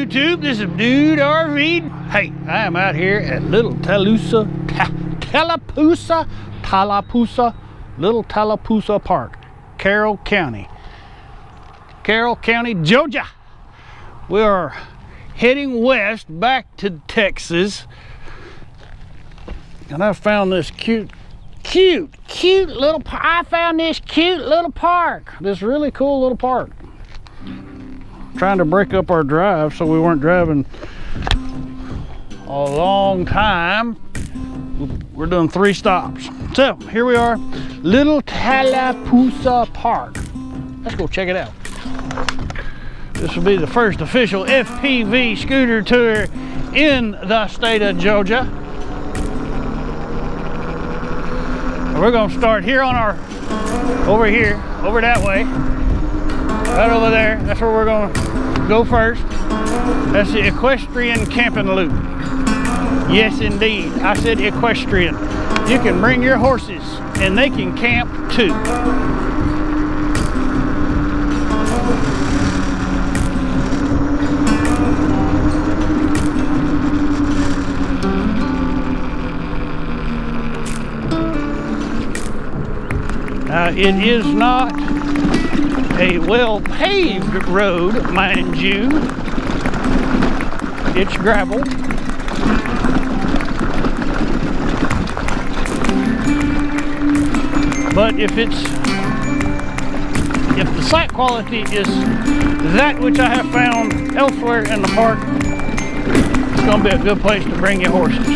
YouTube? This is Dude RV. Hey, I am out here at Little Tallapoosa Park, Carroll County, Georgia. We are heading west back to Texas, and I found this cute little park. This really cool little park. Trying to break up our drive so we weren't driving a long time. We're doing 3 stops. So here we are, Little Tallapoosa Park. Let's go check it out. This will be the first official FPV scooter tour in the state of Georgia. And we're gonna start here on our, over that way. Right over there, that's where we're gonna go first. That's the equestrian camping loop. Yes, indeed, I said equestrian. You can bring your horses and they can camp too. It is not a well-paved road, mind you. It's gravel. But if the site quality is that which I have found elsewhere in the park, it's going to be a good place to bring your horses.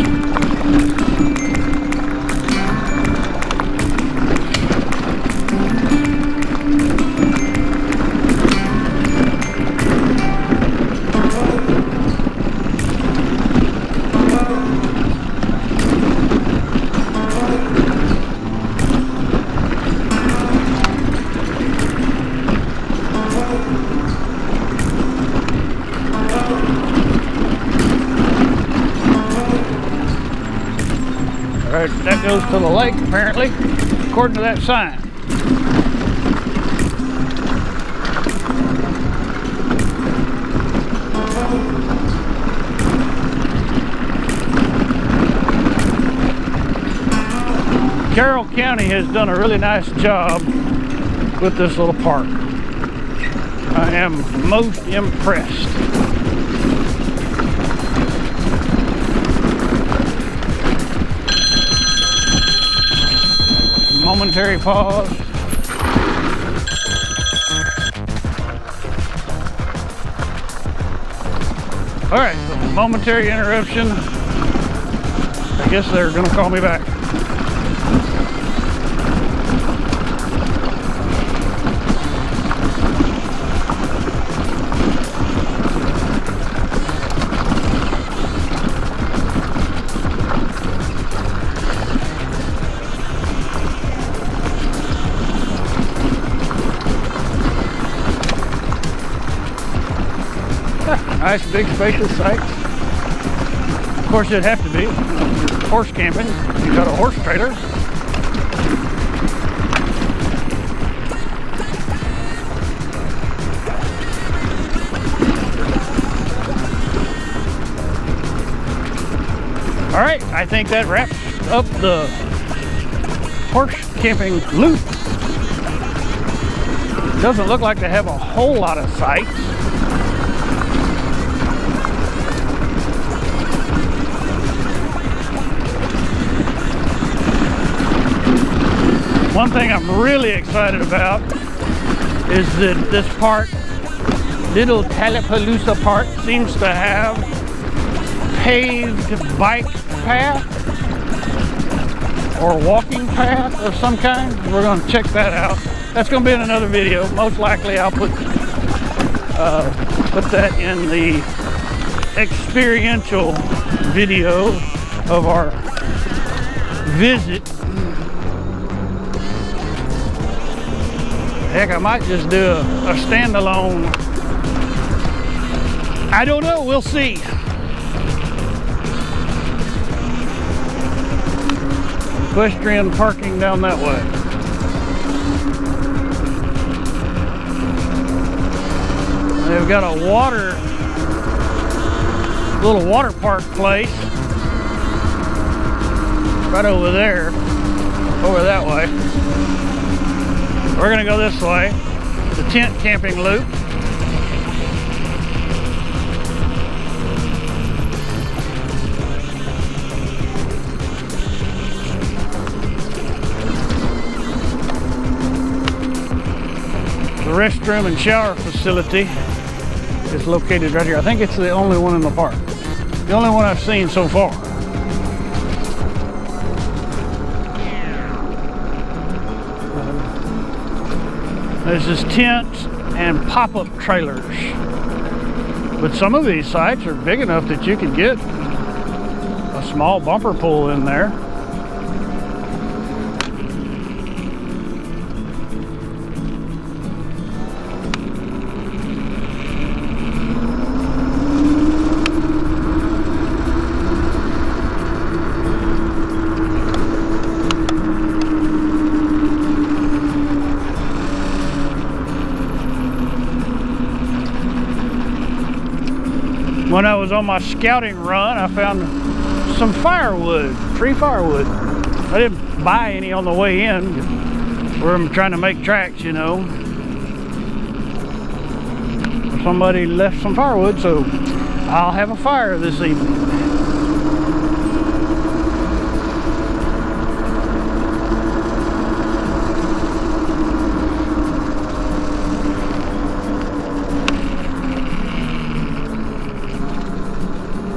Alright, that goes to the lake apparently, according to that sign. Carroll County has done a really nice job with this little park. I am most impressed. Momentary pause. All right, so momentary interruption. I guess they're gonna call me back. Nice big spacious site. Of course it'd have to be. Horse camping. You got a horse trailer. Alright, I think that wraps up the horse camping loop. Doesn't look like they have a whole lot of sites. One thing I'm really excited about is that this park, Little Tallapoosa Park, seems to have paved bike path or walking path of some kind. We're going to check that out. That's going to be in another video. Most likely I'll put that in the experiential video of our visit. Heck, I might just do a standalone. I don't know, we'll see. Equestrian parking down that way. They've got a water little water park place right over there, over that way. We're gonna go this way, the tent camping loop. The restroom and shower facility is located right here. I think it's the only one in the park. The only one I've seen so far. There's just tents and pop-up trailers. But some of these sites are big enough that you could get a small bumper pool in there. When I was on my scouting run, I found some firewood, tree firewood. I didn't buy any on the way in. We're trying to make tracks, you know. Somebody left some firewood, so I'll have a fire this evening.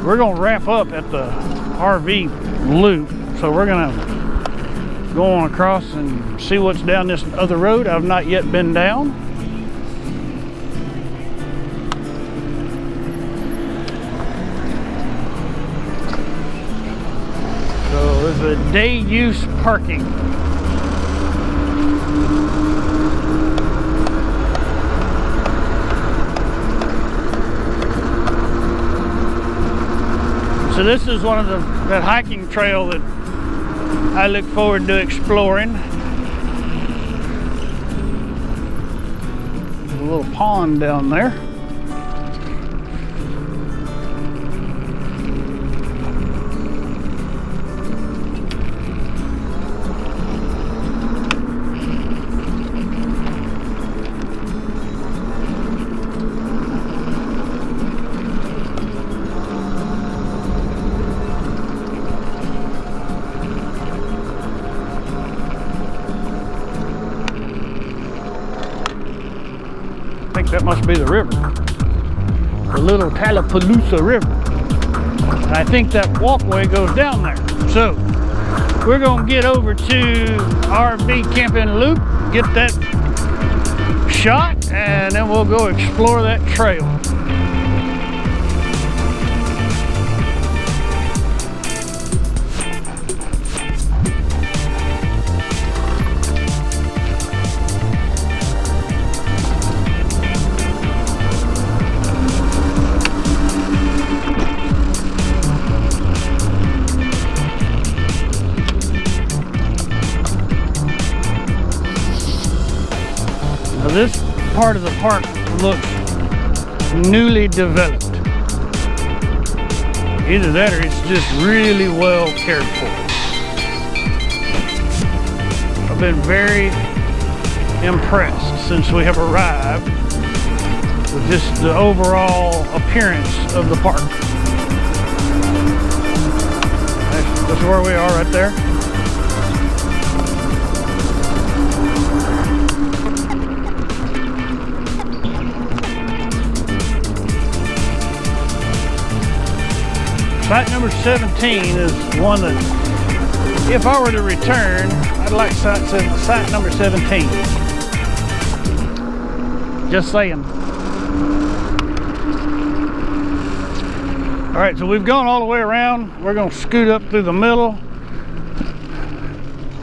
We're gonna wrap up at the RV loop, so we're gonna go on across and see what's down this other road I've not yet been down. So there's a day use parking. So this is one of that hiking trail that I look forward to exploring. There's a little pond down there. I think that must be the river, the Little Tallapoosa River. And I think that walkway goes down there. So we're gonna get over to RV camping loop, get that shot, and then we'll go explore that trail. This part of the park looks newly developed. Either that or it's just really well cared for. I've been very impressed since we have arrived with just the overall appearance of the park. That's where we are right there. Site number 17 is one that, if I were to return, I'd like site number 17. Just saying. All right, so we've gone all the way around. We're gonna scoot up through the middle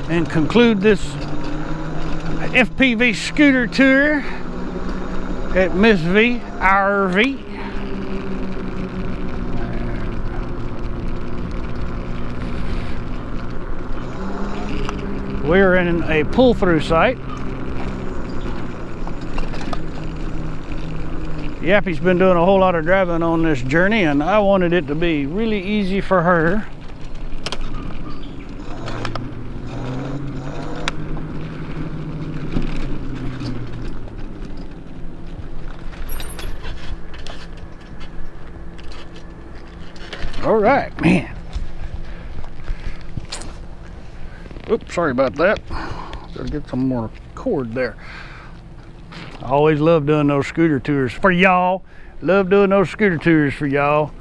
and conclude this FPV scooter tour at Miss V RV. We're in a pull-through site. Yappy's been doing a whole lot of driving on this journey, and I wanted it to be really easy for her. All right, man. Oops, sorry about that. Gotta get some more cord there. I always love doing those scooter tours for y'all. Love doing those scooter tours for y'all.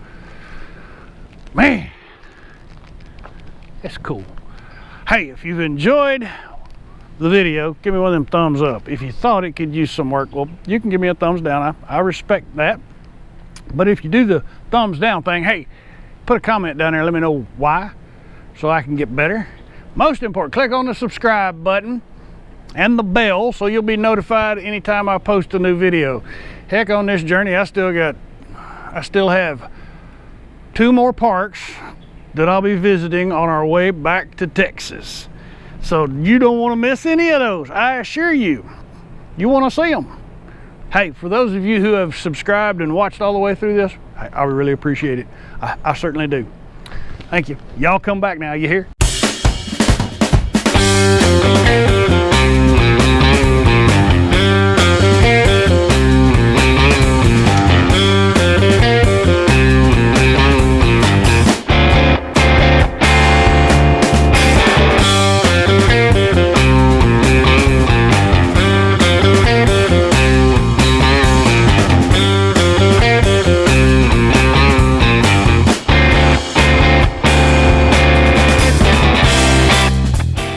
Man, that's cool. Hey, if you've enjoyed the video, give me one of them thumbs up. If you thought it could use some work, well, you can give me a thumbs down. I respect that. But if you do the thumbs down thing, hey, put a comment down there. Let me know why, so I can get better. Most important, click on the subscribe button and the bell so you'll be notified anytime I post a new video. Heck, on this journey, I still have 2 more parks that I'll be visiting on our way back to Texas. So you don't want to miss any of those. I assure you, you want to see them. Hey, for those of you who have subscribed and watched all the way through this, I really appreciate it. I certainly do. Thank you. Y'all come back now, you hear?